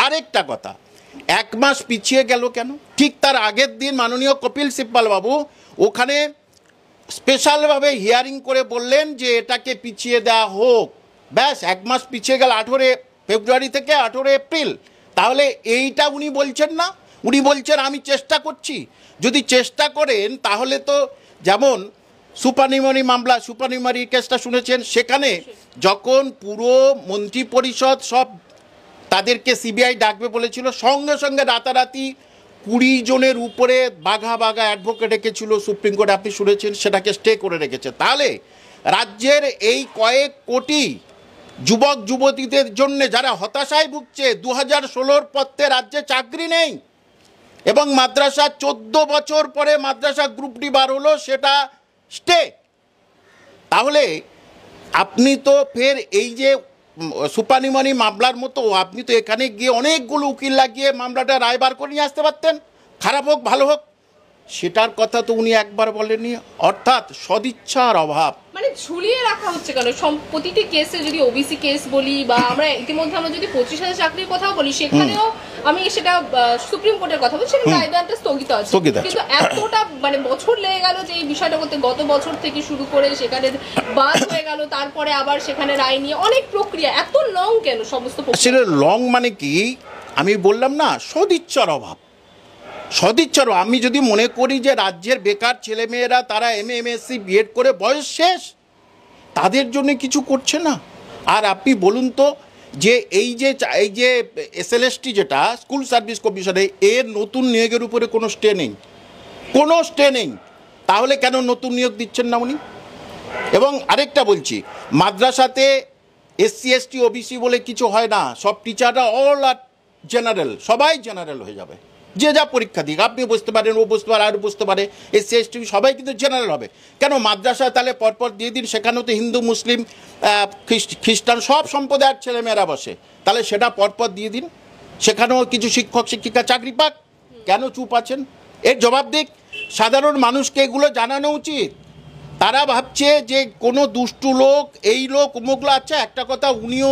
আরেকটা কথা, 1 মাস পিছিয়ে গেল কেন? ঠিক তার আগের দিন মাননীয় কপিল সিব্বাল বাবু ওখানে স্পেশালভাবে হিয়ারিং করে বললেন যে এটাকে পিছিয়ে দেওয়া হোক। ব্যাস 1 মাস পিছিয়ে গেল, 18 ফেব্রুয়ারি থেকে 18 এপ্রিল। তাহলে এইটা উনি বলছেন না, উনি বলছেন আমি চেষ্টা করছি। যদি চেষ্টা করেন তাহলে তো, যেমন সুপারনিউমারি মামলা, সুপারনিউমারি কেসটা শুনেছেন, সেখানে যখন পুরো মন্ত্রী পরিষদ সব তাদেরকে সিবিআই ডাকবে বলেছিল, সঙ্গে সঙ্গে রাতারাতি 20 জনের উপরে বাঘা বাঘা অ্যাডভোকেট রেখেছিল সুপ্রিম কোর্ট, আপনি শুনেছেন, সেটাকে স্টে করে রেখেছে। তাহলে রাজ্যের এই কয়েক কোটি যুবক যুবতীদের জন্য যারা হতাশায় ভুগছে, 2016 পত্রে রাজ্যে চাকরি নেই, এবং মাদ্রাসা 14 বছর পরে মাদ্রাসা গ্রুপ ডি বার হলো, সেটা স্টে। তাহলে আপনি তো ফের এই যে সুপারনিউমারি মামলার মতো আপনি তো এখানে গিয়ে অনেকগুলো উকিল লাগিয়ে মামলাটা রায় বার করে নিয়ে আসতে পারতেন, খারাপ হোক ভালো হোক। সেটার কথা তো উনি একবার বলেননি। অর্থাৎ সদিচ্ছার অভাব। মানে ঝুলিয়ে রাখা হচ্ছে কেন? প্রতিটি কেসে যদি ওবিসি কেস বলি, বা আমরা ইতিমধ্যে আমরা যদি 25,000 চাকরির কথা বলি, সেখানেও আমি সেটা সুপ্রিম কোর্টের কথা বলছি, রায়দানটা স্থগিত আছে, কিন্তু এতটা মানে বছর লেগে গেল যে এই বিষয়টা করতে। গত বছর থেকে শুরু করে সেখানে বাদ হয়ে গেল, তারপরে আবার সেখানে রায় নিয়ে অনেক প্রক্রিয়া, এত লং কেন সমস্ত? সেটা লং মানে কি, আমি বললাম না, সদিচ্ছার অভাব। সদিচ্ছার, আমি যদি মনে করি যে রাজ্যের বেকার ছেলেমেয়েরা তারা MA MSc বিএড করে বয়স শেষ, তাদের জন্য কিছু করছে না। আর আপনি বলুন তো যে এই যে SLST যেটা স্কুল সার্ভিস কমিশনে, এর নতুন নিয়োগের উপরে কোনো স্টে নেই, কোনো স্টে নেই। তাহলে কেন নতুন নিয়োগ দিচ্ছেন না উনি? এবং আরেকটা বলছি, মাদ্রাসাতে SC ST OBC বলে কিছু হয় না, সব টিচাররা অল আর জেনারেল, সবাই জেনারেল হয়ে যাবে। যে যা পরীক্ষা দিক, আপনি বসতে পারেন, ও বসতে পারে, আর বসতে পারে, SC ST সবাই কিন্তু জেনারেল হবে। কেন মাদ্রাসায় তাহলে পরপর দিয়ে দিন, সেখানেও তো হিন্দু মুসলিম খ্রিস্টান সব সম্প্রদায়ের ছেলেমেয়েরা বসে, তাহলে সেটা পরপর দিয়ে দিন, সেখানেও কিছু শিক্ষক শিক্ষিকা চাকরি পাক। কেন চুপ আছেন? এর জবাব দিক। সাধারণ মানুষকে এগুলো জানানো উচিত। তারা ভাবছে যে কোনো দুষ্টু লোক, এই লোক অমুক লোক। আচ্ছা একটা কথা, উনিও